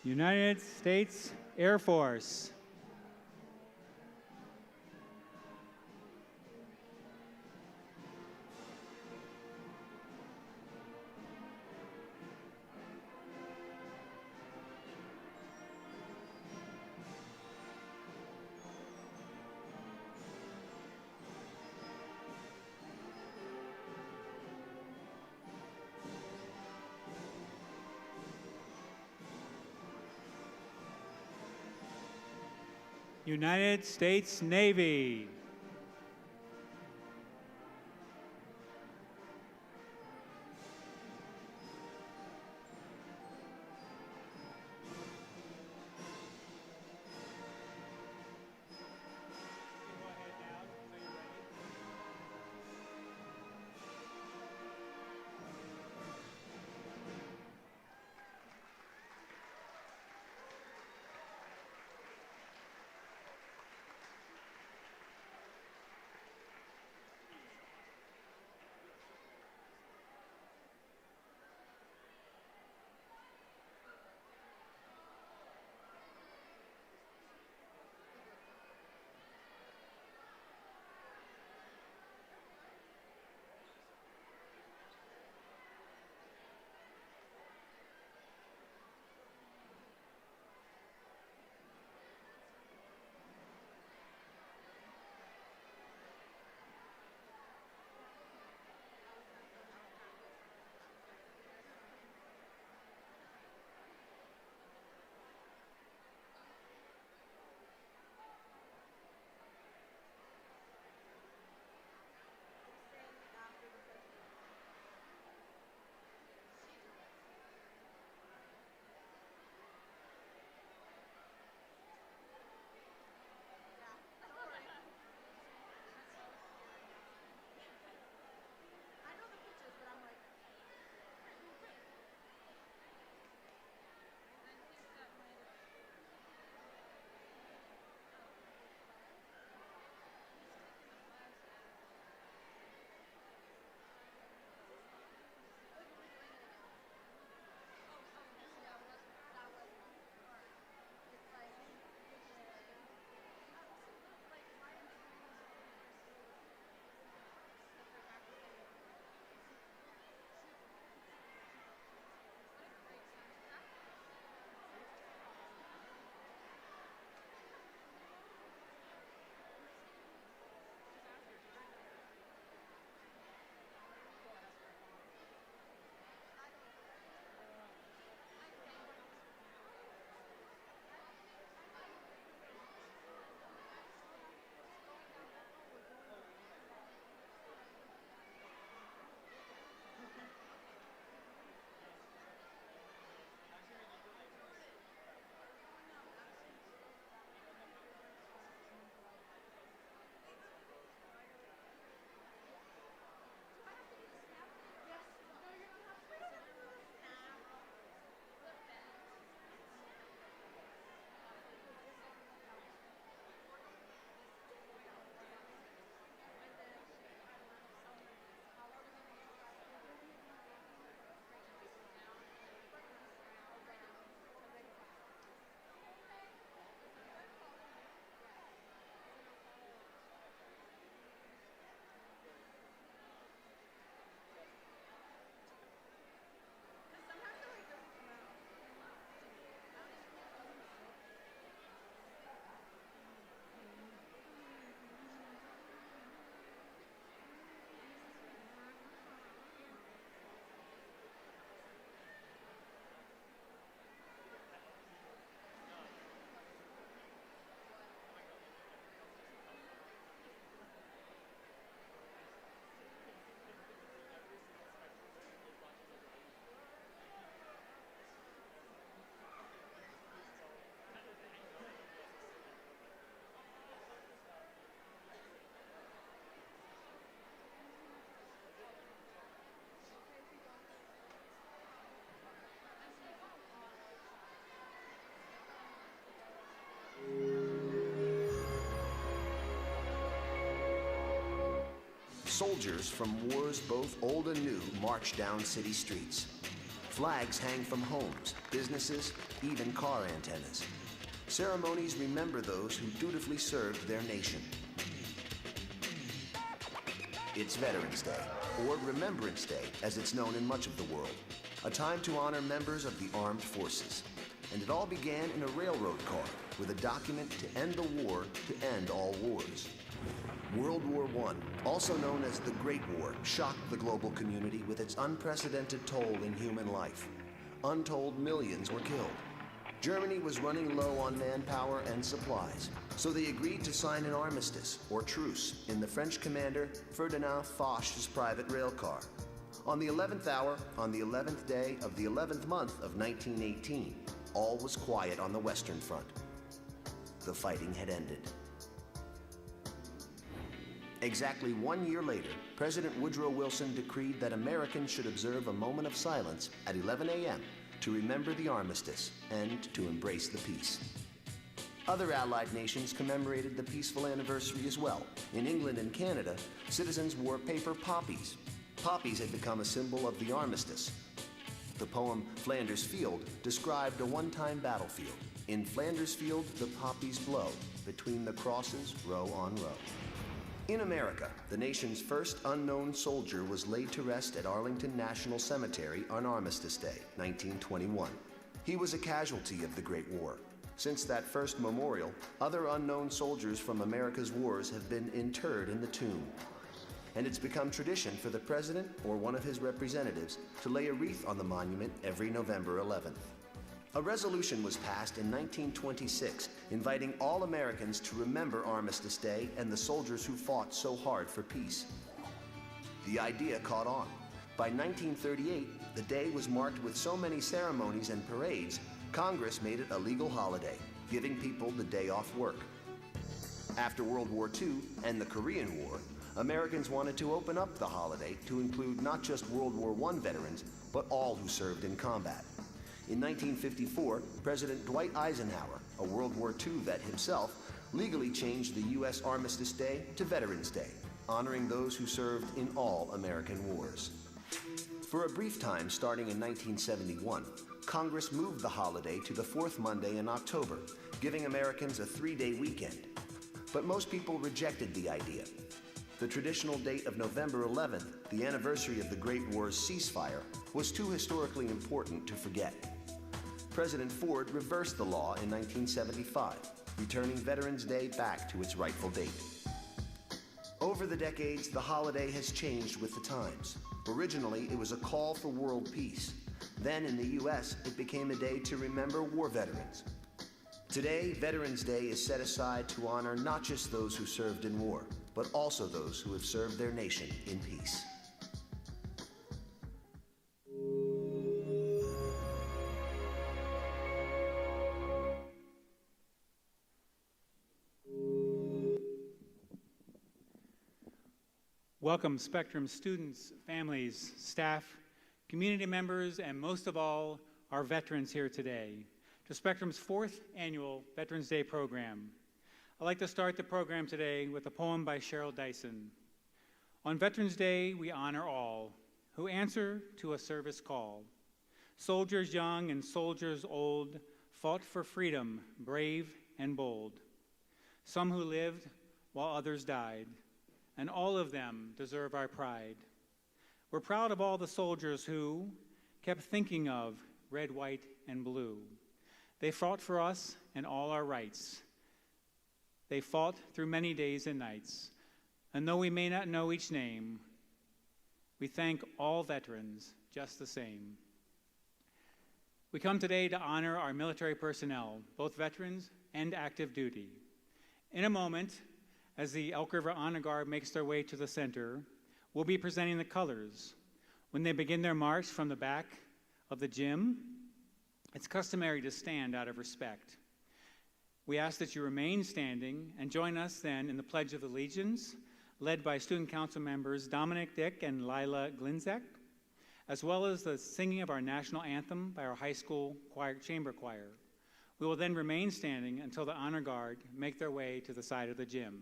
United States Air Force. United States Navy. Soldiers from wars both old and new march down city streets. Flags hang from homes, businesses, even car antennas. Ceremonies remember those who dutifully served their nation. It's Veterans Day, or Remembrance Day, as it's known in much of the world, a time to honor members of the armed forces. And it all began in a railroad car with a document to end the war to end all wars. World War I, also known as the Great War, shocked the global community with its unprecedented toll in human life. Untold millions were killed. Germany was running low on manpower and supplies, so they agreed to sign an armistice, or truce, in the French commander Ferdinand Foch's private railcar. On the 11th hour, on the 11th day of the 11th month of 1918, all was quiet on the Western Front. The fighting had ended. Exactly 1 year later, President Woodrow Wilson decreed that Americans should observe a moment of silence at 11 a.m. to remember the armistice and to embrace the peace. Other Allied nations commemorated the peaceful anniversary as well. In England and Canada, citizens wore paper poppies. Poppies had become a symbol of the armistice. The poem Flanders Field described a one-time battlefield. In Flanders Field, the poppies blow, between the crosses, row on row. In America, the nation's first unknown soldier was laid to rest at Arlington National Cemetery on Armistice Day, 1921. He was a casualty of the Great War. Since that first memorial, other unknown soldiers from America's wars have been interred in the tomb. And it's become tradition for the president or one of his representatives to lay a wreath on the monument every November 11th. A resolution was passed in 1926 inviting all Americans to remember Armistice Day and the soldiers who fought so hard for peace. The idea caught on. By 1938, the day was marked with so many ceremonies and parades, Congress made it a legal holiday, giving people the day off work. After World War II and the Korean War, Americans wanted to open up the holiday to include not just World War I veterans, but all who served in combat. In 1954, President Dwight Eisenhower, a World War II vet himself, legally changed the U.S. Armistice Day to Veterans Day, honoring those who served in all American wars. For a brief time starting in 1971, Congress moved the holiday to the fourth Monday in October, giving Americans a 3-day weekend. But most people rejected the idea. The traditional date of November 11th, the anniversary of the Great War's ceasefire, was too historically important to forget. President Ford reversed the law in 1975, returning Veterans Day back to its rightful date. Over the decades, the holiday has changed with the times. Originally, it was a call for world peace. Then in the U.S., it became a day to remember war veterans. Today, Veterans Day is set aside to honor not just those who served in war, but also those who have served their nation in peace. Welcome, Spectrum students, families, staff, community members, and most of all, our veterans here today to Spectrum's 4th annual Veterans Day program. I'd like to start the program today with a poem by Cheryl Dyson. On Veterans Day, we honor all who answer to a service call. Soldiers young and soldiers old fought for freedom, brave and bold. Some who lived while others died, and all of them deserve our pride. We're proud of all the soldiers who kept thinking of red, white, and blue. They fought for us and all our rights. They fought through many days and nights. And though we may not know each name, we thank all veterans just the same. We come today to honor our military personnel, both veterans and active duty. In a moment, as the Elk River Honor Guard makes their way to the center, we'll be presenting the colors. When they begin their march from the back of the gym, it's customary to stand out of respect. We ask that you remain standing and join us then in the Pledge of Allegiance, led by Student Council members Dominic Dick and Lila Glinzek, as well as the singing of our national anthem by our high school chamber choir. We will then remain standing until the Honor Guard make their way to the side of the gym.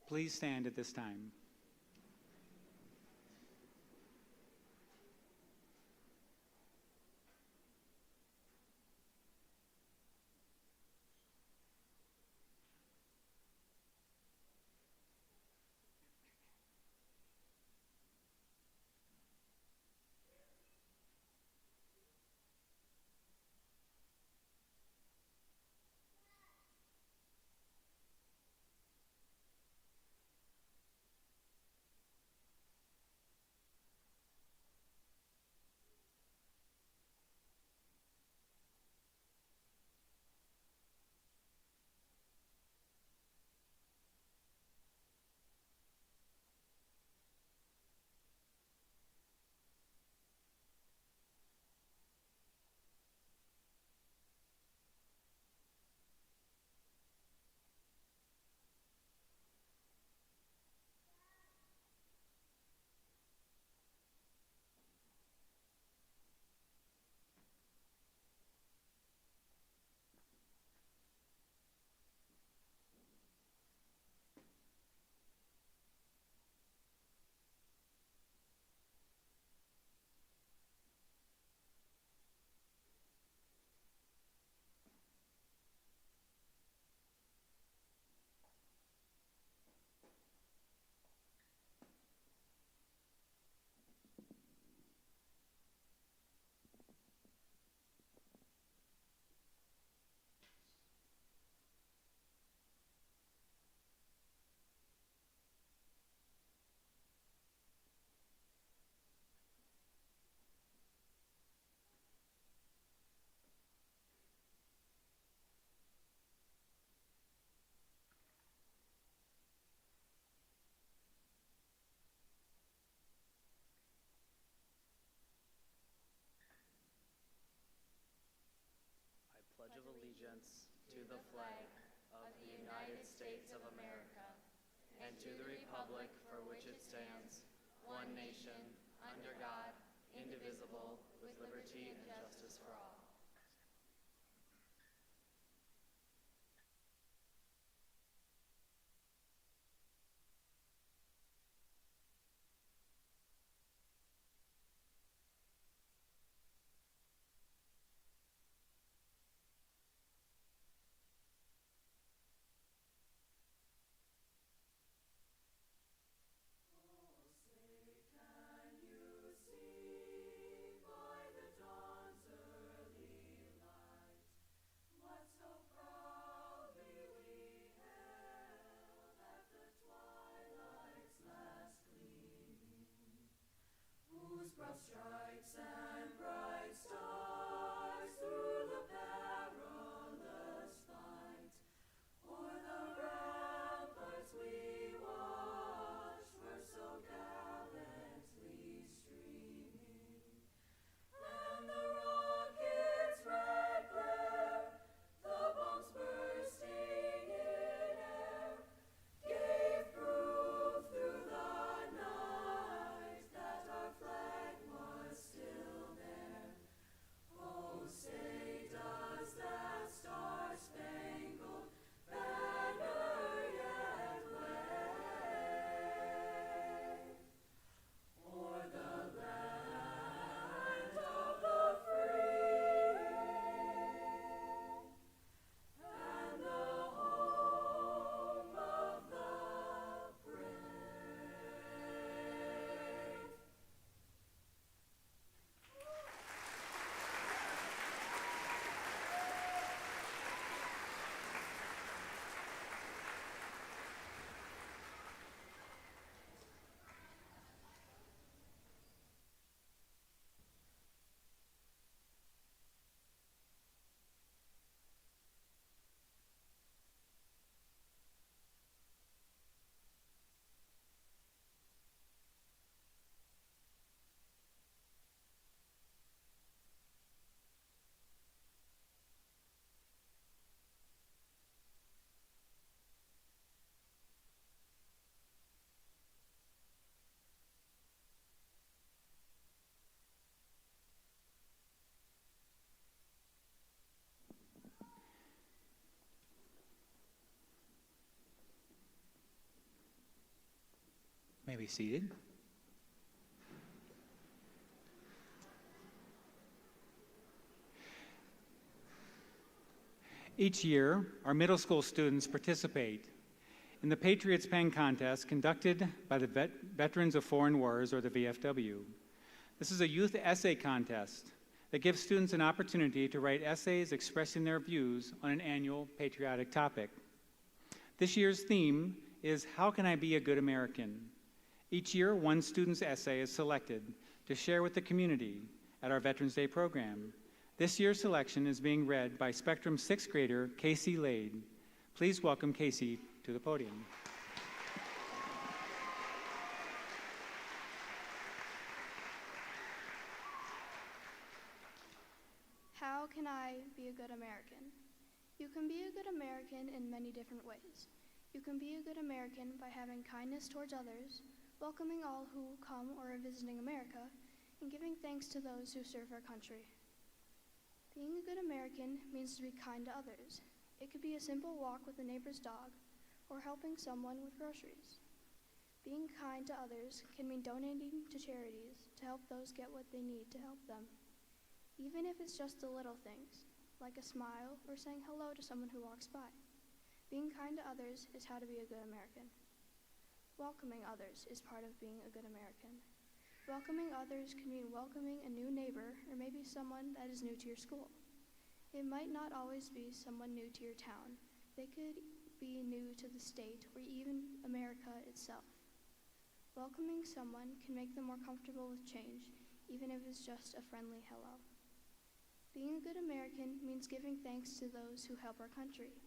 Please stand at this time. the flag of the United States of America, and to the republic for which it stands, one nation, under God, indivisible, with liberty and justice for all. Stripes and bright stars through the perilous fight, o'er the ramparts we watched were so gallantly streaming, and the rocket's red glare, the bombs bursting in air, gave proof through the night that our flag was still there. Oh, say does that star-spangled banner yet wave o'er the land of the free and the home of the brave? May be seated. Each year, our middle school students participate in the Patriots Pen Contest conducted by the Veterans of Foreign Wars, or the VFW. This is a youth essay contest that gives students an opportunity to write essays expressing their views on an annual patriotic topic. This year's theme is, How Can I Be a Good American? Each year, one student's essay is selected to share with the community at our Veterans Day program. This year's selection is being read by Spectrum 6th grader Casey Lade. Please welcome Casey to the podium. How can I be a good American? You can be a good American in many different ways. You can be a good American by having kindness towards others, welcoming all who come or are visiting America, and giving thanks to those who serve our country. Being a good American means to be kind to others. It could be a simple walk with a neighbor's dog, or helping someone with groceries. Being kind to others can mean donating to charities to help those get what they need to help them. Even if it's just the little things, like a smile or saying hello to someone who walks by. Being kind to others is how to be a good American. Welcoming others is part of being a good American. Welcoming others can mean welcoming a new neighbor or maybe someone that is new to your school. It might not always be someone new to your town. They could be new to the state or even America itself. Welcoming someone can make them more comfortable with change, even if it's just a friendly hello. Being a good American means giving thanks to those who help our country.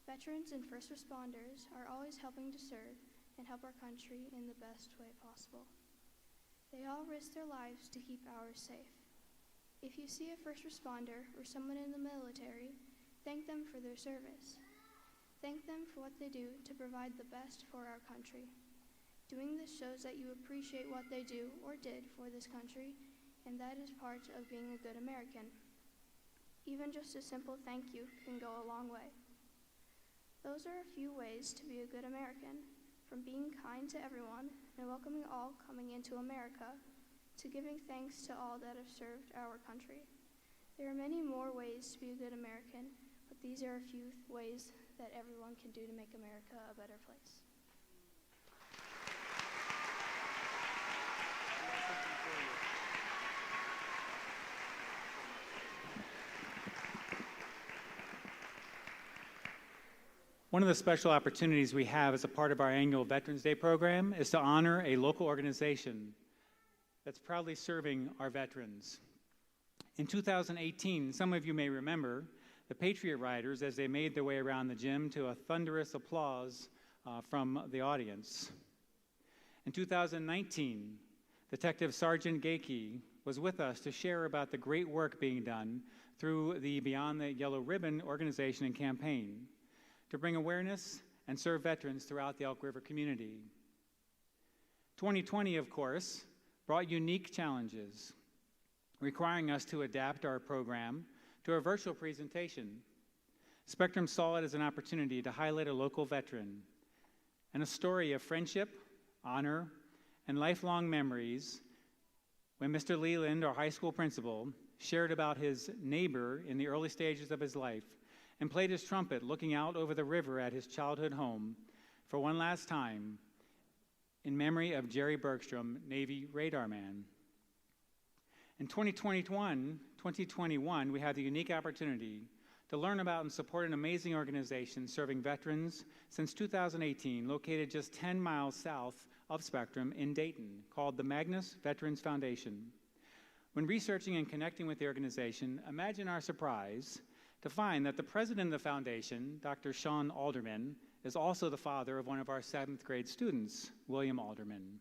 Veterans and first responders are always helping to serve and help our country in the best way possible. They all risk their lives to keep ours safe. If you see a first responder or someone in the military, Thank them for their service. Thank them for what they do to provide the best for our country. Doing this shows that you appreciate what they do or did for this country, and that is part of being a good American. Even just a simple thank you can go a long way. Those are a few ways to be a good American, from being kind to everyone and welcoming all coming into America, to giving thanks to all that have served our country. There are many more ways to be a good American, but these are a few ways that everyone can do to make America a better place. One of the special opportunities we have as a part of our annual Veterans Day program is to honor a local organization that's proudly serving our veterans. In 2018, some of you may remember the Patriot Riders as they made their way around the gym to a thunderous applause from the audience. In 2019, Detective Sergeant Gakey was with us to share about the great work being done through the Beyond the Yellow Ribbon organization and campaign to bring awareness and serve veterans throughout the Elk River community. 2020, of course, brought unique challenges, requiring us to adapt our program to a virtual presentation. Spectrum saw it as an opportunity to highlight a local veteran and a story of friendship, honor, and lifelong memories when Mr. Leland, our high school principal, shared about his neighbor in the early stages of his life and played his trumpet looking out over the river at his childhood home for one last time in memory of Jerry Bergstrom, Navy radar man. In 2021, we had the unique opportunity to learn about and support an amazing organization serving veterans since 2018, located just 10 miles south of Spectrum in Dayton, called the Magnus Veterans Foundation. When researching and connecting with the organization, imagine our surprise to find that the president of the foundation, Dr. Sean Alderman, is also the father of one of our 7th grade students, William Alderman.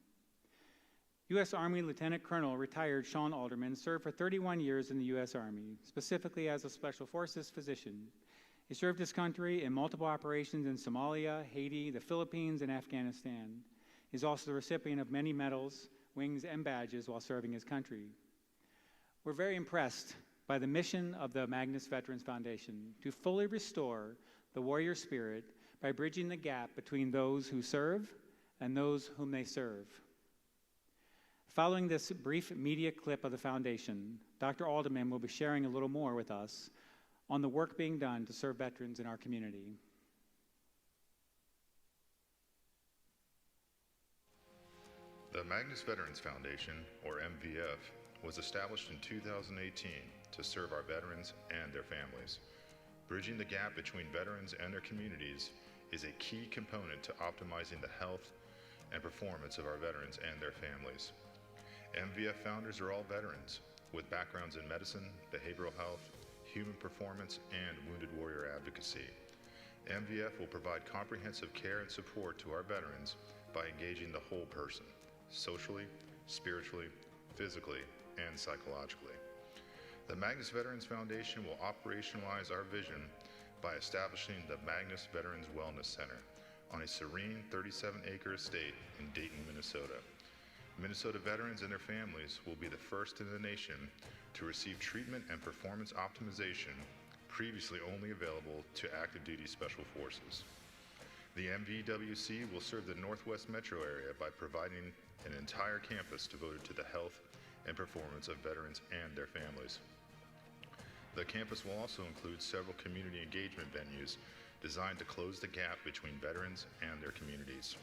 U.S. Army Lieutenant Colonel retired Sean Alderman served for 31 years in the U.S. Army, specifically as a Special Forces physician. He served his country in multiple operations in Somalia, Haiti, the Philippines, and Afghanistan. He's also the recipient of many medals, wings, and badges while serving his country. We're very impressed by the mission of the Magnus Veterans Foundation to fully restore the warrior spirit by bridging the gap between those who serve and those whom they serve. Following this brief media clip of the foundation, Dr. Alderman will be sharing a little more with us on the work being done to serve veterans in our community. The Magnus Veterans Foundation, or MVF, was established in 2018 to serve our veterans and their families. Bridging the gap between veterans and their communities is a key component to optimizing the health and performance of our veterans and their families. MVF founders are all veterans with backgrounds in medicine, behavioral health, human performance, and wounded warrior advocacy. MVF will provide comprehensive care and support to our veterans by engaging the whole person, socially, spiritually, physically, and psychologically. The Magnus Veterans Foundation will operationalize our vision by establishing the Magnus Veterans Wellness Center on a serene 37-acre estate in Dayton, Minnesota. Minnesota veterans and their families will be the first in the nation to receive treatment and performance optimization previously only available to active duty special forces. The MVWC will serve the Northwest metro area by providing an entire campus devoted to the health and performance of veterans and their families. The campus will also include several community engagement venues designed to close the gap between veterans and their communities.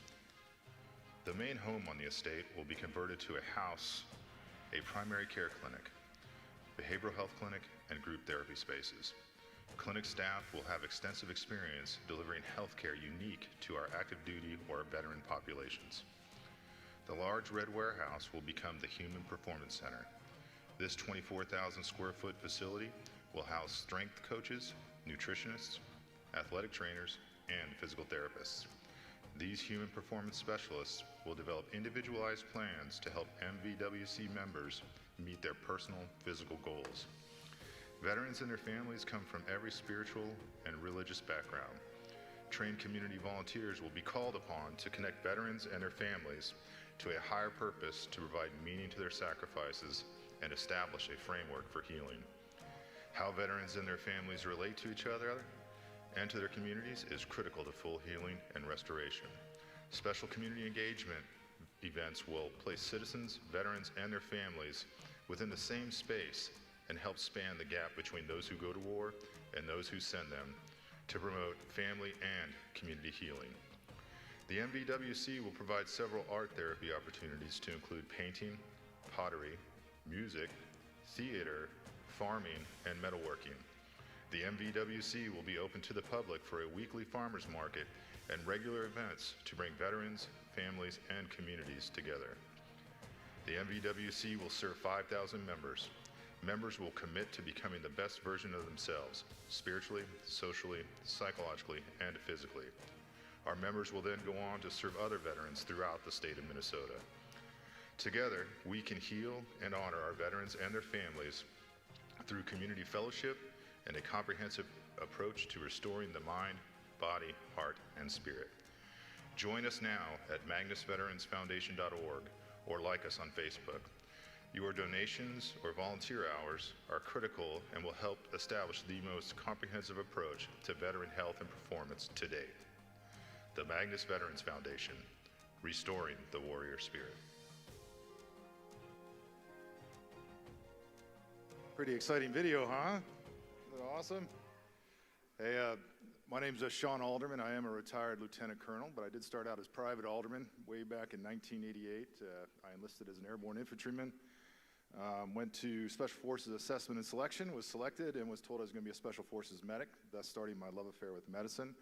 The main home on the estate will be converted to a house, a primary care clinic, behavioral health clinic, and group therapy spaces. Clinic staff will have extensive experience delivering health care unique to our active duty or veteran populations. The large red warehouse will become the Human Performance Center. This 24,000 square foot facility will house strength coaches, nutritionists, athletic trainers, and physical therapists. These human performance specialists will develop individualized plans to help MVWC members meet their personal physical goals. Veterans and their families come from every spiritual and religious background. Trained community volunteers will be called upon to connect veterans and their families to a higher purpose to provide meaning to their sacrifices and establish a framework for healing. How veterans and their families relate to each other and to their communities is critical to full healing and restoration. Special community engagement events will place citizens, veterans, and their families within the same space and help span the gap between those who go to war and those who send them to promote family and community healing. The MVWC will provide several art therapy opportunities to include painting, pottery, music, theater, farming, and metalworking. The MVWC will be open to the public for a weekly farmers market and regular events to bring veterans, families, and communities together. The MVWC will serve 5,000 members. Members will commit to becoming the best version of themselves, spiritually, socially, psychologically, and physically. Our members will then go on to serve other veterans throughout the state of Minnesota. Together, we can heal and honor our veterans and their families through community fellowship and a comprehensive approach to restoring the mind, body, heart, and spirit. Join us now at magnusveteransfoundation.org or like us on Facebook. Your donations or volunteer hours are critical and will help establish the most comprehensive approach to veteran health and performance to date. The Magnus Veterans Foundation, restoring the warrior spirit. Pretty exciting video, huh? Isn't that awesome? Hey, my name's Sean Alderman. I am a retired lieutenant colonel, but I did start out as private alderman way back in 1988. I enlisted as an airborne infantryman. Went to Special Forces Assessment and Selection, was selected, and was told I was going to be a Special Forces medic, thus starting my love affair with medicine.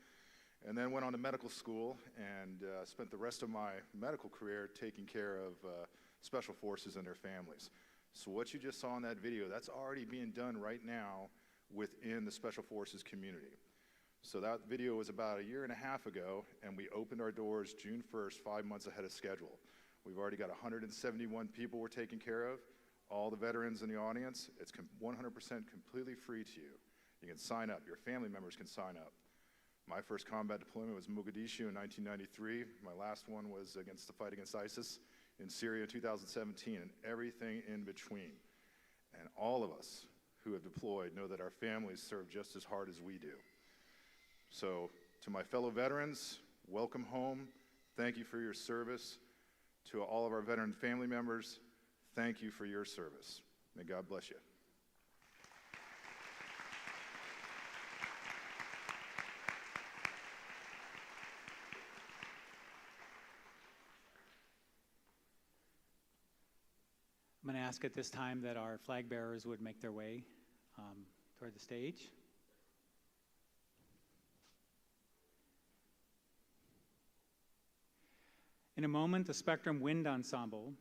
And then went on to medical school and spent the rest of my medical career taking care of Special Forces and their families. So what you just saw in that video, that's already being done right now within the Special Forces community. So that video was about 1.5 years ago, and we opened our doors June 1st, 5 months ahead of schedule. We've already got 171 people we're taking care of. All the veterans in the audience, it's 100% completely free to you. You can sign up. Your family members can sign up. My first combat deployment was Mogadishu in 1993. My last one was against the fight against ISIS in Syria in 2017, and everything in between. And all of us who have deployed know that our families serve just as hard as we do. So to my fellow veterans, welcome home. Thank you for your service. To all of our veteran family members, thank you for your service. May God bless you. I'm going to ask at this time that our flag bearers would make their way toward the stage. In a moment, the Spectrum Wind Ensemble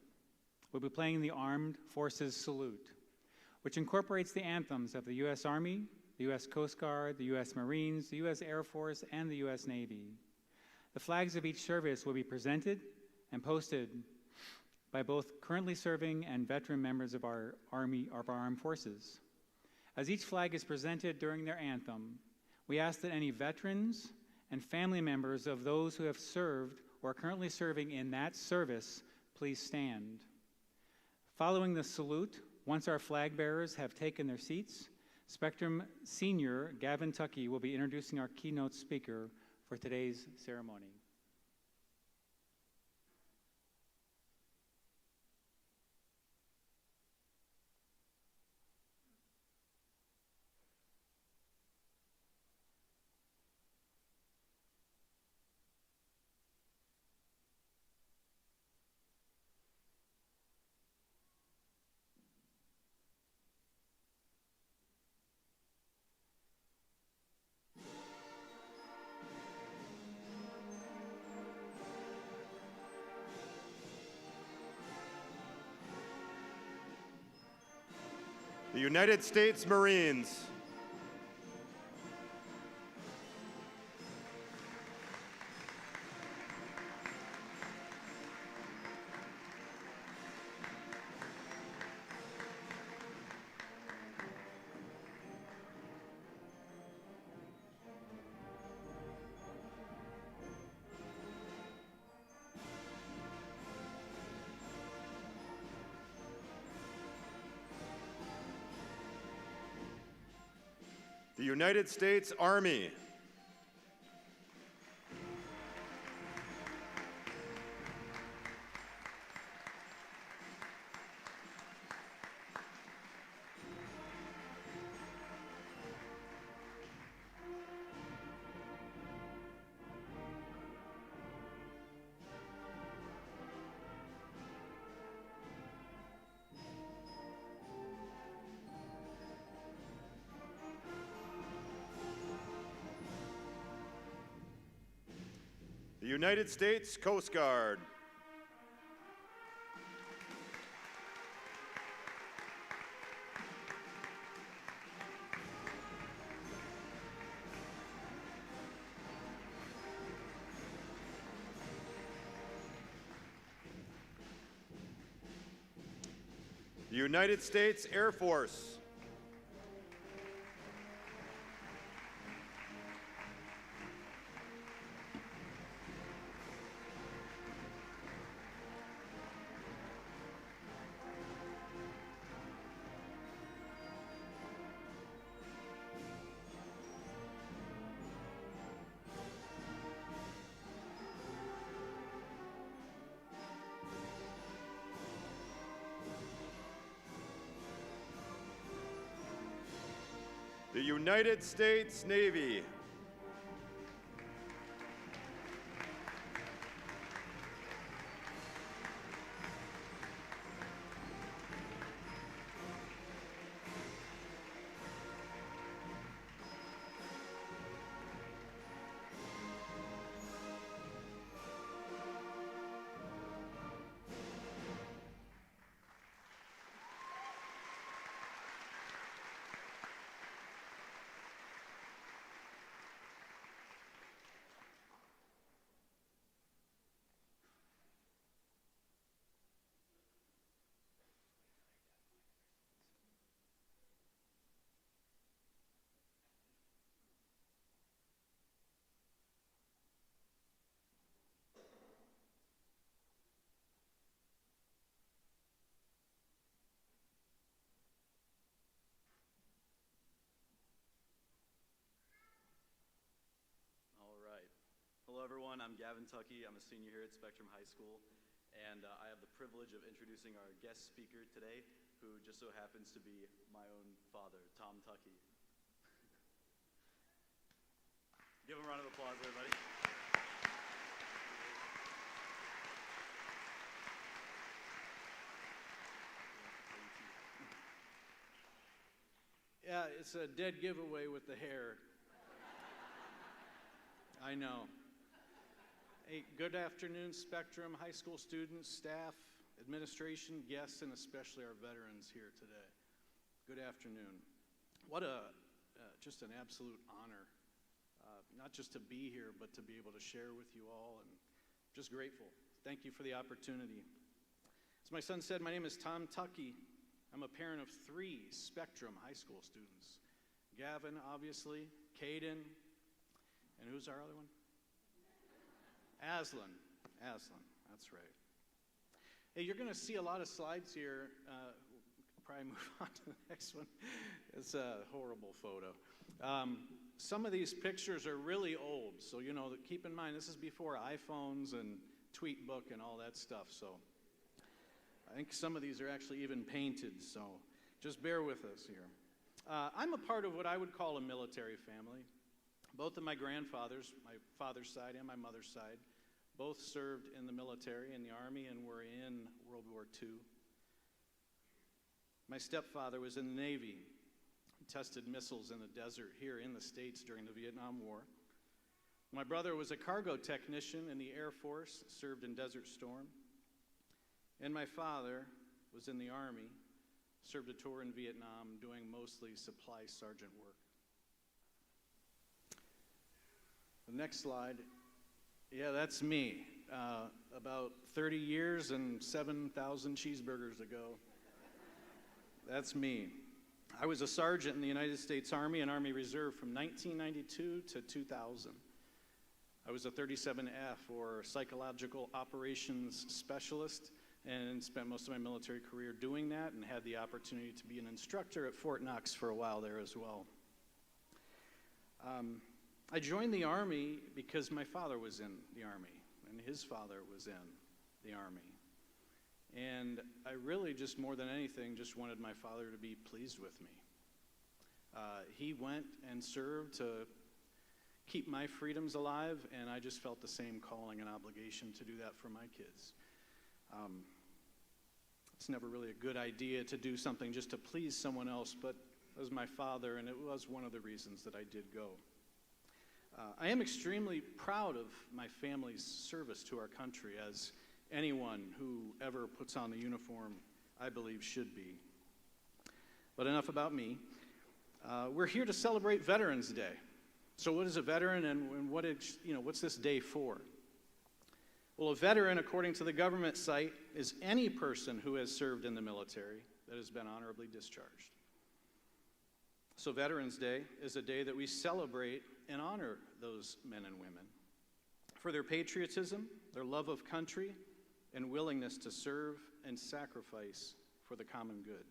will be playing the Armed Forces Salute, which incorporates the anthems of the U.S. Army, the U.S. Coast Guard, the U.S. Marines, the U.S. Air Force, and the U.S. Navy. The flags of each service will be presented and posted by both currently serving and veteran members of our armed forces. As each flag is presented during their anthem, we ask that any veterans and family members of those who have served or are currently serving in that service please stand. Following the salute, once our flag bearers have taken their seats, Spectrum Senior Gavin Tuckey will be introducing our keynote speaker for today's ceremony. The United States Marines. United States Army. The United States Coast Guard. The United States Air Force. The United States Navy. Hello everyone, I'm Gavin Tuckey. I'm a senior here at Spectrum High School, and I have the privilege of introducing our guest speaker today, who just so happens to be my own father, Tom Tuckey. Give him a round of applause, everybody. Yeah, it's a dead giveaway with the hair. I know. Hey, good afternoon, Spectrum High School students, staff, administration, guests, and especially our veterans here today. Good afternoon. What just an absolute honor, not just to be here, but to be able to share with you all, and just grateful. Thank you for the opportunity. As my son said, my name is Tom Tuckey. I'm a parent of 3 Spectrum High School students. Gavin, obviously, Caden, and who's our other one? Aslan, that's right. Hey, you're going to see a lot of slides here. Probably move on to the next one. It's a horrible photo. Some of these pictures are really old, so keep in mind this is before iPhones and Tweetbook and all that stuff. So I think some of these are actually even painted. So just bear with us here. I'm a part of what I would call a military family. Both of my grandfathers, my father's side and my mother's side, both served in the military, in the Army, and were in World War II. My stepfather was in the Navy. He tested missiles in the desert here in the States during the Vietnam War. My brother was a cargo technician in the Air Force, served in Desert Storm. And my father was in the Army, served a tour in Vietnam, doing mostly supply sergeant work. The next slide, yeah, that's me. About 30 years and 7,000 cheeseburgers ago. That's me. I was a sergeant in the United States Army and Army Reserve from 1992 to 2000. I was a 37F, or Psychological Operations Specialist, and spent most of my military career doing that, and had the opportunity to be an instructor at Fort Knox for a while there as well. I joined the Army because my father was in the Army, and his father was in the Army. And I really just, more than anything, just wanted my father to be pleased with me. He went and served to keep my freedoms alive, and I just felt the same calling and obligation to do that for my kids. It's never really a good idea to do something just to please someone else, but it was my father, and it was one of the reasons that I did go. I am extremely proud of my family's service to our country, as anyone who ever puts on the uniform, I believe, should be. But enough about me. We're here to celebrate Veterans Day. So what is a veteran, and what's this day for? Well, a veteran, according to the government site, is any person who has served in the military that has been honorably discharged. So Veterans Day is a day that we celebrate and honor those men and women for their patriotism, their love of country, and willingness to serve and sacrifice for the common good.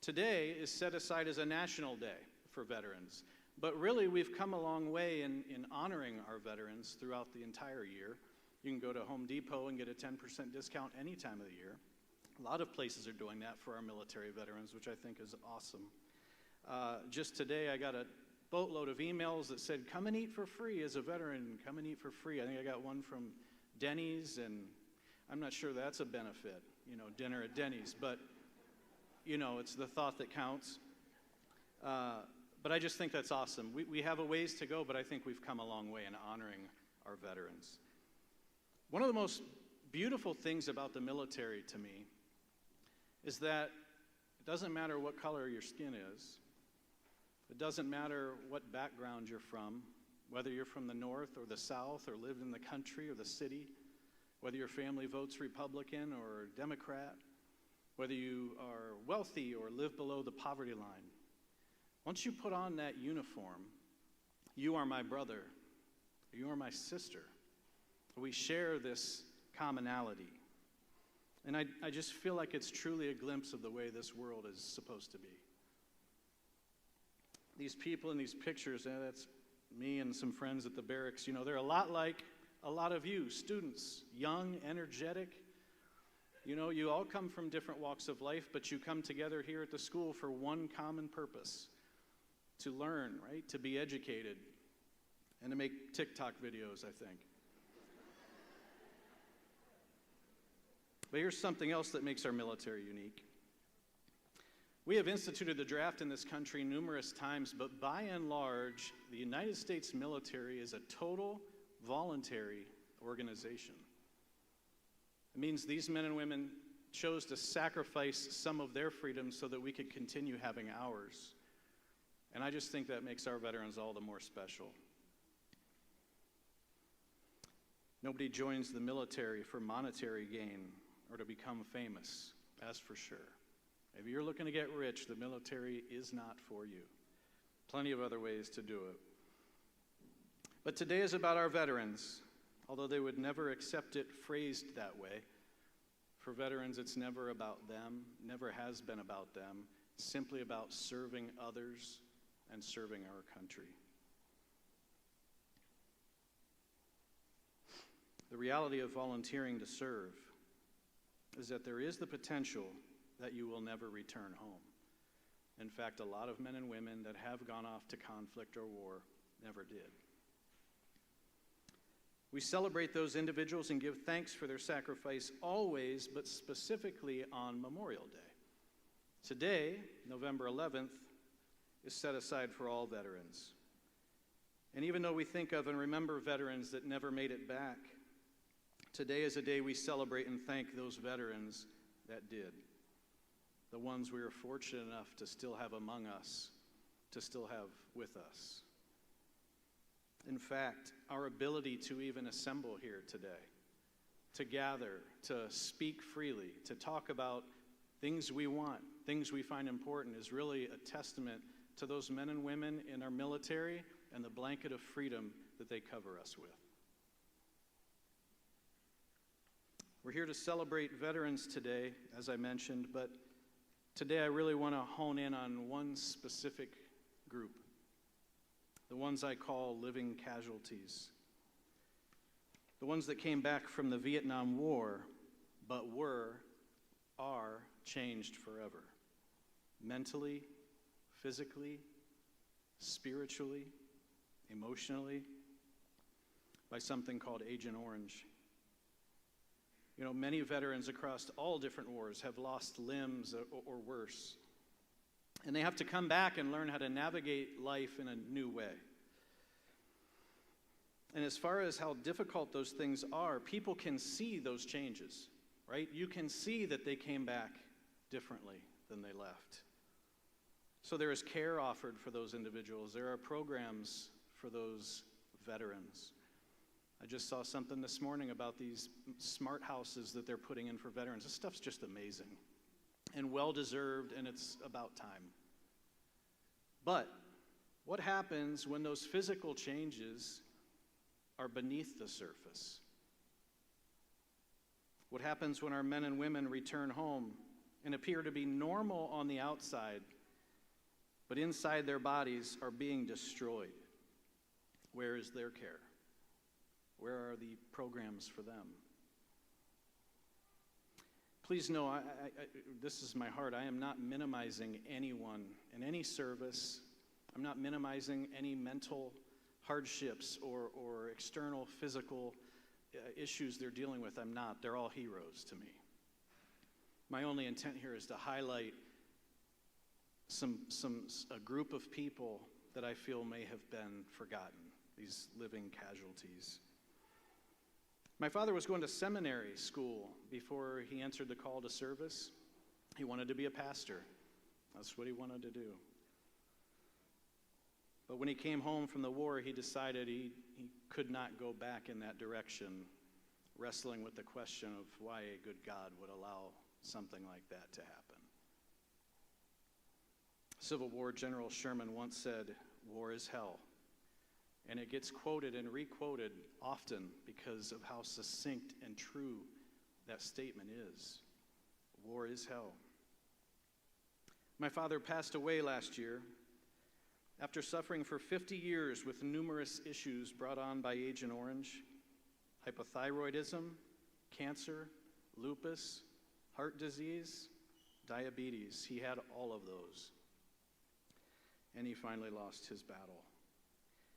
Today is set aside as a national day for veterans, but really we've come a long way in honoring our veterans throughout the entire year. You can go to Home Depot and get a 10% discount any time of the year. A lot of places are doing that for our military veterans, which I think is awesome. Just today I got a boatload of emails that said, come and eat for free as a veteran, come and eat for free. I think I got one from Denny's, and I'm not sure that's a benefit, dinner at Denny's, but, it's the thought that counts. But I just think that's awesome. We have a ways to go, but I think we've come a long way in honoring our veterans. One of the most beautiful things about the military to me is that it doesn't matter what color your skin is. It doesn't matter what background you're from, whether you're from the North or the South or lived in the country or the city, whether your family votes Republican or Democrat, whether you are wealthy or live below the poverty line. Once you put on that uniform, you are my brother, you are my sister. We share this commonality. And I just feel like it's truly a glimpse of the way this world is supposed to be. These people in these pictures, that's me and some friends at the barracks, they're a lot like a lot of you, students, young, energetic. You all come from different walks of life, but you come together here at the school for one common purpose, to learn, right? To be educated, and to make TikTok videos, I think. But here's something else that makes our military unique. We have instituted the draft in this country numerous times, but by and large, the United States military is a total voluntary organization. It means these men and women chose to sacrifice some of their freedom so that we could continue having ours. And I just think that makes our veterans all the more special. Nobody joins the military for monetary gain or to become famous, that's for sure. If you're looking to get rich, the military is not for you. Plenty of other ways to do it. But today is about our veterans, although they would never accept it phrased that way. For veterans, it's never about them, never has been about them. It's simply about serving others and serving our country. The reality of volunteering to serve is that there is the potential that you will never return home. In fact, a lot of men and women that have gone off to conflict or war never did. We celebrate those individuals and give thanks for their sacrifice always, but specifically on Memorial Day. Today, November 11th, is set aside for all veterans. And even though we think of and remember veterans that never made it back, today is a day we celebrate and thank those veterans that did. The ones we are fortunate enough to still have among us, to still have with us. In fact, our ability to even assemble here today, to gather, to speak freely, to talk about things we want, things we find important, is really a testament to those men and women in our military and the blanket of freedom that they cover us with. We're here to celebrate veterans today, as I mentioned, but today I really want to hone in on one specific group, the ones I call living casualties, the ones that came back from the Vietnam War, but are changed forever, mentally, physically, spiritually, emotionally, by something called Agent Orange. You know, many veterans across all different wars have lost limbs or worse. And they have to come back and learn how to navigate life in a new way. And as far as how difficult those things are, people can see those changes, right? You can see that they came back differently than they left. So there is care offered for those individuals. There are programs for those veterans. I just saw something this morning about these smart houses that they're putting in for veterans. This stuff's just amazing and well-deserved, and it's about time. But what happens when those physical changes are beneath the surface? What happens when our men and women return home and appear to be normal on the outside, but inside their bodies are being destroyed? Where is their care? Where are the programs for them? Please know, this is my heart. I am not minimizing anyone in any service. I'm not minimizing any mental hardships or external physical issues they're dealing with. I'm not. They're all heroes to me. My only intent here is to highlight a group of people that I feel may have been forgotten, these living casualties. My father was going to seminary school before he answered the call to service. He wanted to be a pastor. That's what he wanted to do. But when he came home from the war, he decided he could not go back in that direction, wrestling with the question of why a good God would allow something like that to happen. Civil War General Sherman once said, "War is hell." And it gets quoted and requoted often because of how succinct and true that statement is. War is hell. My father passed away last year after suffering for 50 years with numerous issues brought on by Agent Orange: hypothyroidism, cancer, lupus, heart disease, diabetes. He had all of those. And he finally lost his battle.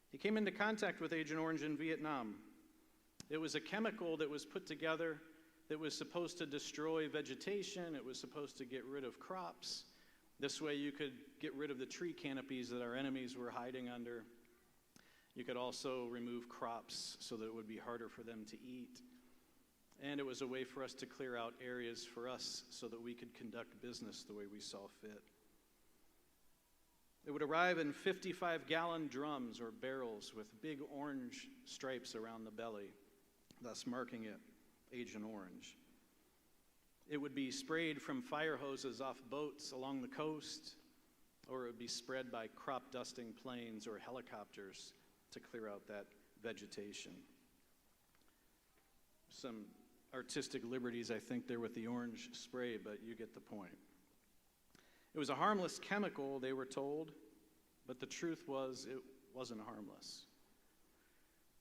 He came into contact with Agent Orange in Vietnam. It was a chemical that was put together that was supposed to destroy vegetation. It was supposed to get rid of crops. This way you could get rid of the tree canopies that our enemies were hiding under. You could also remove crops so that it would be harder for them to eat. And it was a way for us to clear out areas for us so that we could conduct business the way we saw fit. It would arrive in 55-gallon drums or barrels with big orange stripes around the belly, thus marking it Agent Orange. It would be sprayed from fire hoses off boats along the coast, or it would be spread by crop dusting planes or helicopters to clear out that vegetation. Some artistic liberties, I think, there with the orange spray, but you get the point. It was a harmless chemical, they were told, but the truth was it wasn't harmless.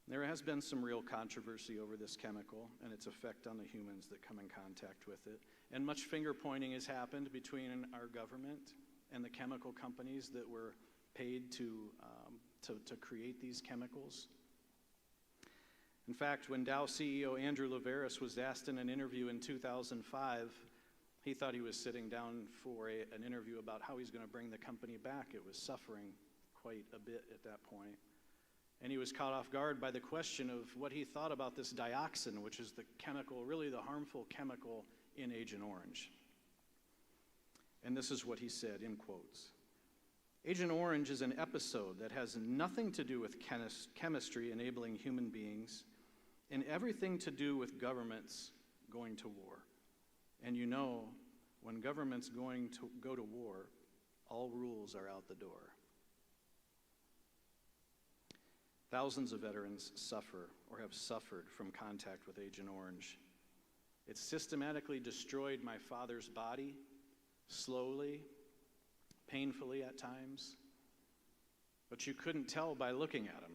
There has been some real controversy over this chemical and its effect on the humans that come in contact with it. And much finger-pointing has happened between our government and the chemical companies that were paid to create these chemicals. In fact, when Dow CEO Andrew Laveris was asked in an interview in 2005, he thought he was sitting down for an interview about how he's going to bring the company back. It was suffering quite a bit at that point. And he was caught off guard by the question of what he thought about this dioxin, which is the chemical, really the harmful chemical in Agent Orange. And this is what he said, in quotes. Agent Orange is an episode that has nothing to do with chemistry enabling human beings and everything to do with governments going to war. And you know, when government's going to go to war, all rules are out the door. Thousands of veterans suffer or have suffered from contact with Agent Orange. It systematically destroyed my father's body, slowly, painfully at times. but you couldn't tell by looking at him.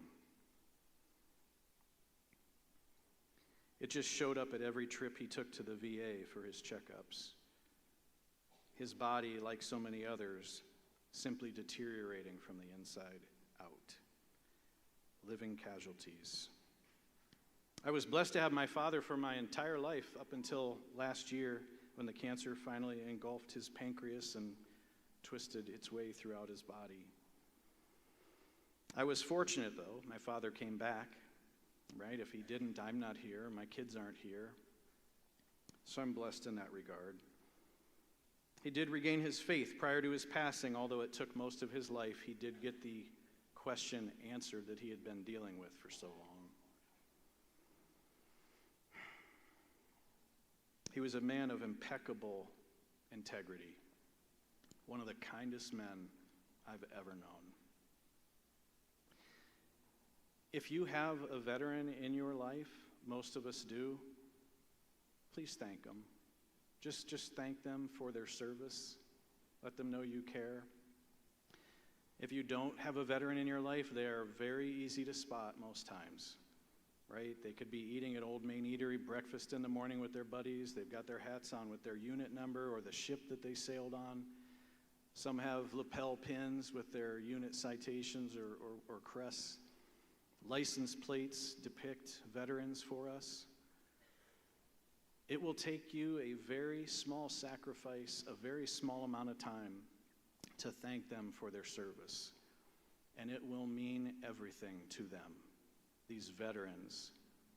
It just showed up at every trip he took to the VA for his checkups. His body, like so many others, simply deteriorating from the inside out. Living casualties. I was blessed to have my father for my entire life up until last year when the cancer finally engulfed his pancreas and twisted its way throughout his body. I was fortunate, though. My father came back, right? If he didn't, I'm not here. My kids aren't here. So I'm blessed in that regard. He did regain his faith prior to his passing, although it took most of his life. He did get the question answered that he had been dealing with for so long. He was a man of impeccable integrity, one of the kindest men I've ever known. If you have a veteran in your life, most of us do, please thank them. Just thank them for their service. Let them know you care. If you don't have a veteran in your life, they are very easy to spot most times, right? They could be eating at Old Main Eatery breakfast in the morning with their buddies. They've got their hats on with their unit number or the ship that they sailed on. Some have lapel pins with their unit citations or crests. License plates depict veterans for us. It will take you a very small sacrifice, a very small amount of time to thank them for their service. And it will mean everything to them, these veterans,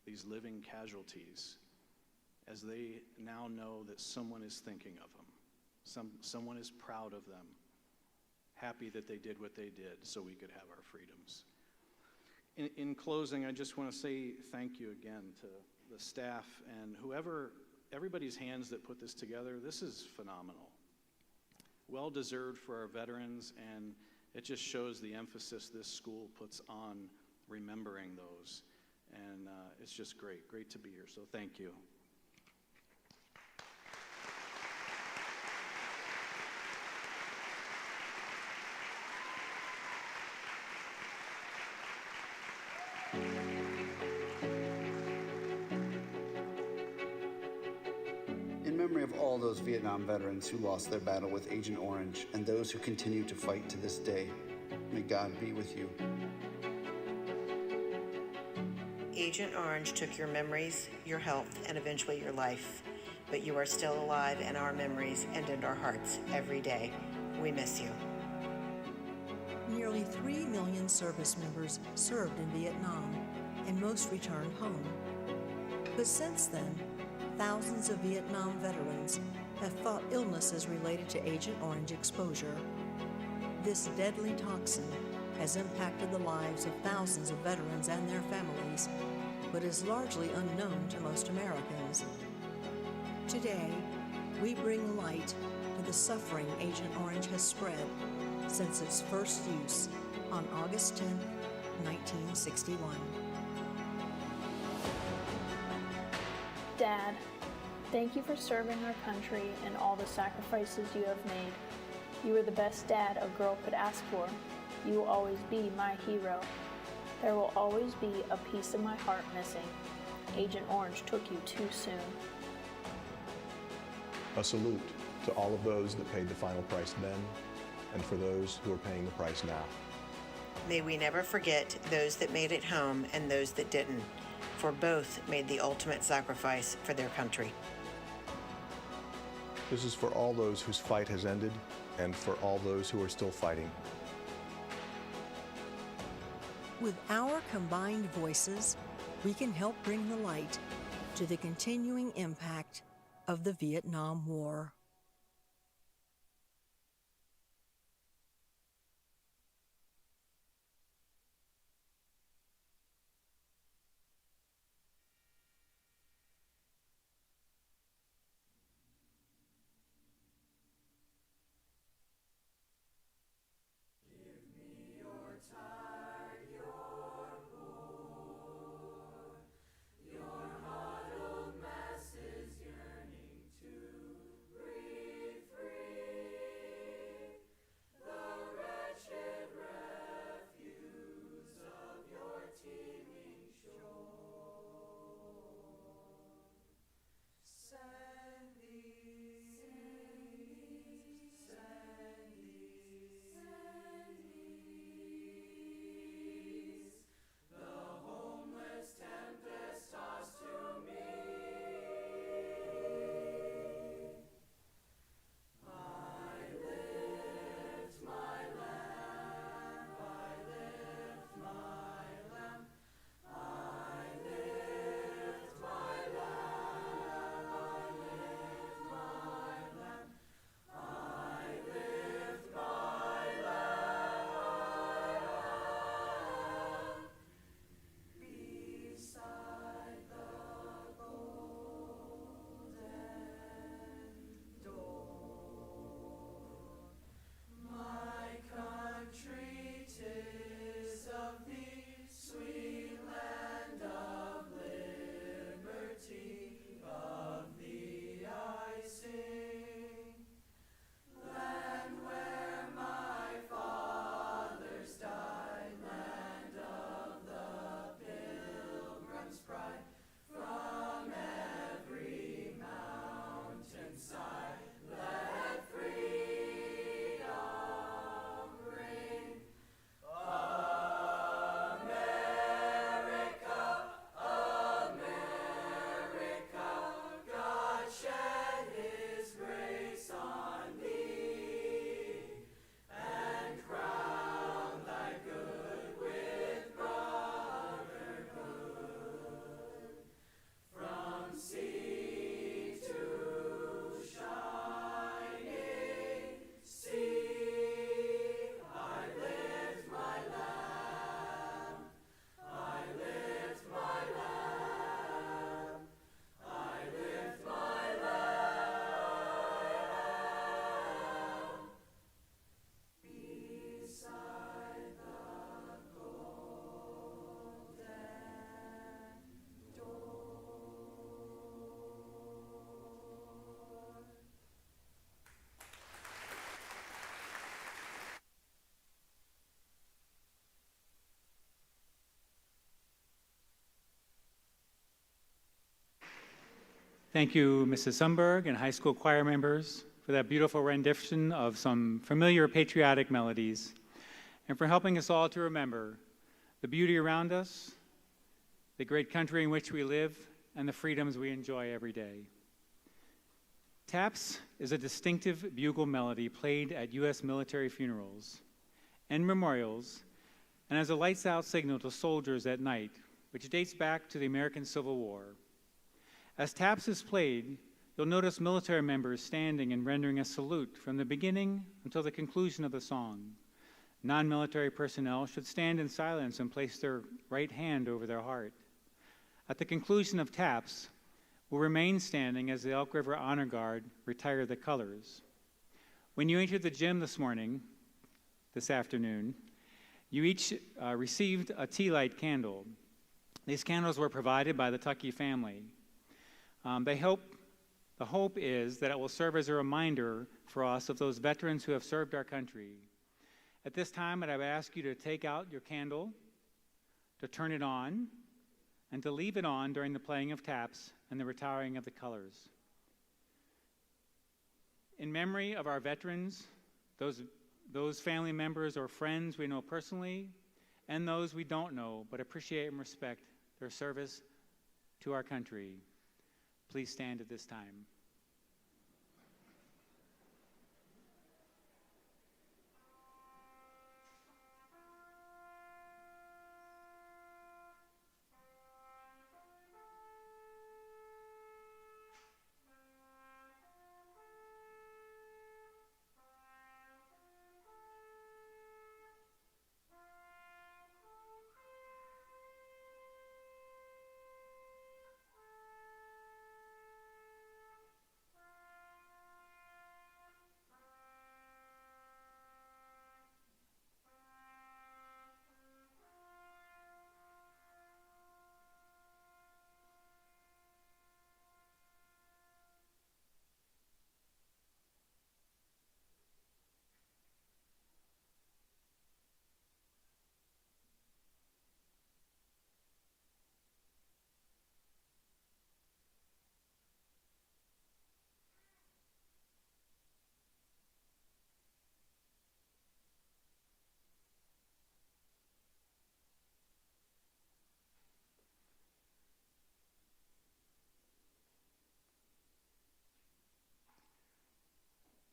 these living casualties, as they now know that someone is thinking of them. Someone is proud of them, happy that they did what they did so we could have our freedoms. In closing, I just want to say thank you again to the staff and everybody's hands that put this together. This is phenomenal. Well deserved for our veterans, and it just shows the emphasis this school puts on remembering those. And it's just great to be here, so thank you. In memory of all those Vietnam veterans who lost their battle with Agent Orange and those who continue to fight to this day, may God be with you. Agent Orange took your memories, your health, and eventually your life. But you are still alive in our memories and in our hearts every day. We miss you. Nearly 3 million service members served in Vietnam, and most returned home. But since then, thousands of Vietnam veterans have fought illnesses related to Agent Orange exposure. This deadly toxin has impacted the lives of thousands of veterans and their families, but is largely unknown to most Americans. Today, we bring light to the suffering Agent Orange has spread since its first use on August 10, 1961. Dad, thank you for serving our country and all the sacrifices you have made. You are the best dad a girl could ask for. You will always be my hero. There will always be a piece of my heart missing. Agent Orange took you too soon. A salute to all of those that paid the final price then, and for those who are paying the price now. May we never forget those that made it home and those that didn't, for both made the ultimate sacrifice for their country. This is for all those whose fight has ended and for all those who are still fighting. With our combined voices, we can help bring the light to the continuing impact of the Vietnam War. Your huddled masses yearning to breathe. Thank you, Mrs. Sundberg and high school choir members, for that beautiful rendition of some familiar patriotic melodies, and for helping us all to remember the beauty around us, the great country in which we live, and the freedoms we enjoy every day. Taps is a distinctive bugle melody played at U.S. military funerals and memorials, and as a lights-out signal to soldiers at night, which dates back to the American Civil War. As taps is played, you'll notice military members standing and rendering a salute from the beginning until the conclusion of the song. Non-military personnel should stand in silence and place their right hand over their heart. At the conclusion of taps, we'll remain standing as the Elk River Honor Guard retire the colors. When you entered the gym this afternoon, you each received a tea light candle. These candles were provided by the Tuckey family. The hope is that it will serve as a reminder for us of those veterans who have served our country. At this time, I would ask you to take out your candle, to turn it on, and to leave it on during the playing of taps and the retiring of the colors. In memory of our veterans, those family members or friends we know personally, and those we don't know but appreciate and respect their service to our country, please stand at this time.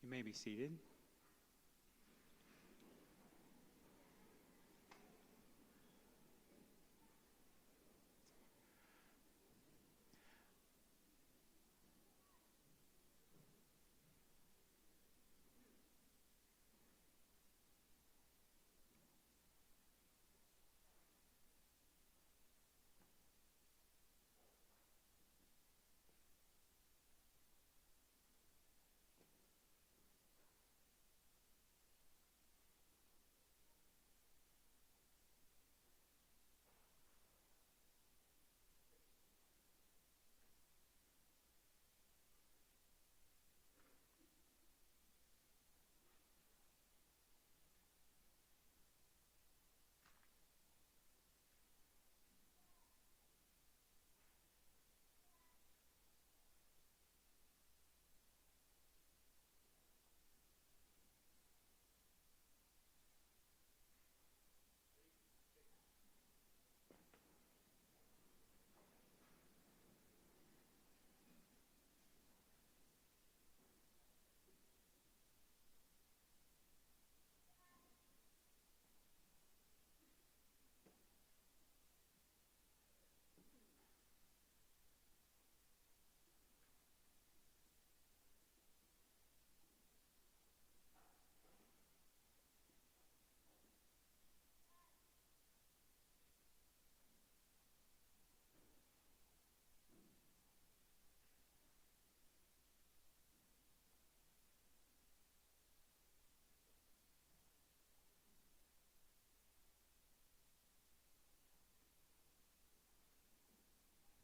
You may be seated.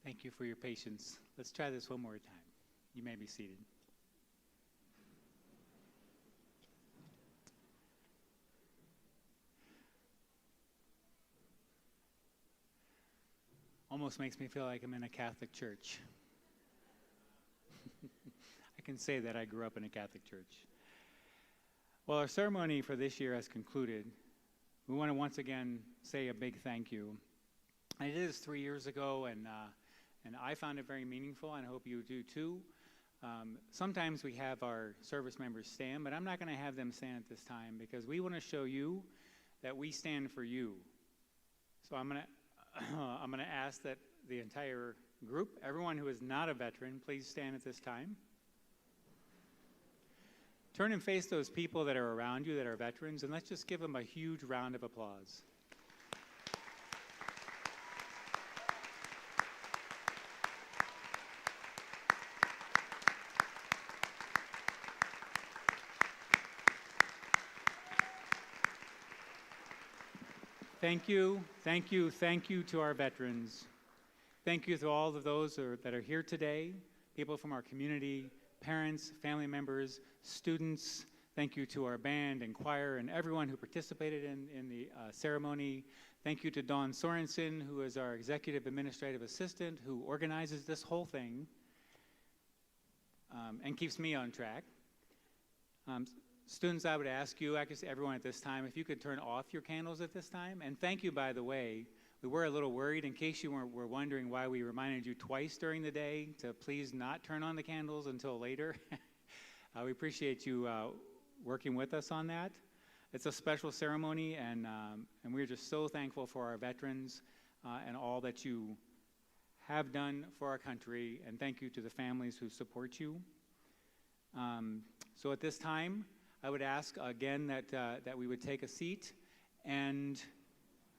Thank you for your patience. Let's try this one more time. You may be seated. Almost makes me feel like I'm in a Catholic church. I can say that I grew up in a Catholic church. Well, our ceremony for this year has concluded. We want to once again say a big thank you. I did this 3 years ago, and I found it very meaningful, and I hope you do too. Sometimes we have our service members stand, but I'm not going to have them stand at this time because we want to show you that we stand for you. So I'm going to ask that the entire group, everyone who is not a veteran, please stand at this time. Turn and face those people that are around you that are veterans, and let's just give them a huge round of applause. Thank you, thank you, thank you to our veterans. Thank you to all of those that are here today, people from our community, parents, family members, students. Thank you to our band and choir and everyone who participated in the ceremony. Thank you to Dawn Sorensen, who is our executive administrative assistant, who organizes this whole thing and keeps me on track. Students, I would ask you, I guess everyone at this time, if you could turn off your candles at this time. And thank you, by the way. We were a little worried, in case you were wondering why we reminded you twice during the day to please not turn on the candles until later. We appreciate you working with us on that. It's a special ceremony, and we're just so thankful for our veterans and all that you have done for our country, and thank you to the families who support you. So at this time, I would ask again that we would take a seat, and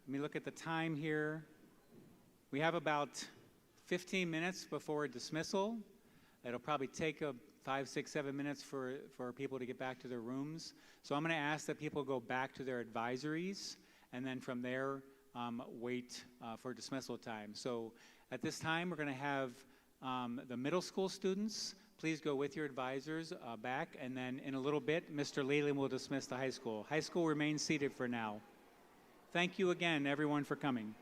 let me look at the time here. We have about 15 minutes before dismissal. It'll probably take 5, 6, 7 minutes for people to get back to their rooms. So I'm going to ask that people go back to their advisories, and then from there, wait for dismissal time. So at this time, we're going to have the middle school students. Please go with your advisors back, and then in a little bit, Mr. Leland will dismiss the high school. High school remains seated for now. Thank you again, everyone, for coming.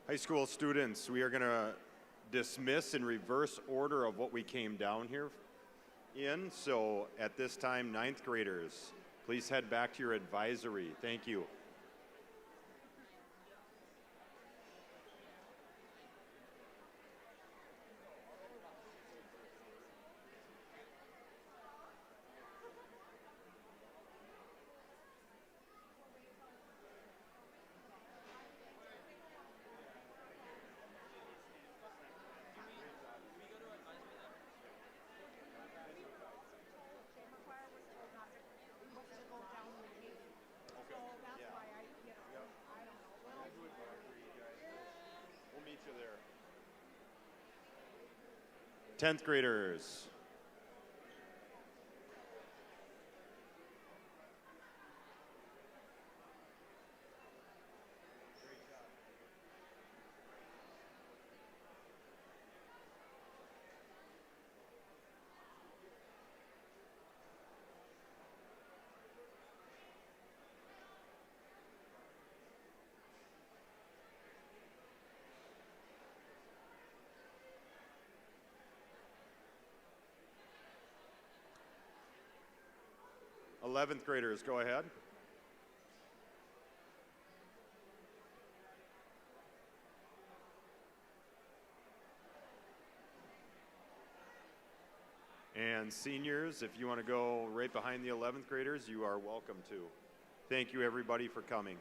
High school students, we are going to dismiss in reverse order of what we came down here in. So at this time, 9th graders, please head back to your advisory. Thank you. We'll meet you there. 10th graders. Eleventh graders, go ahead. And seniors, if you want to go right behind the 11th graders, you are welcome to. Thank you, everybody, for coming.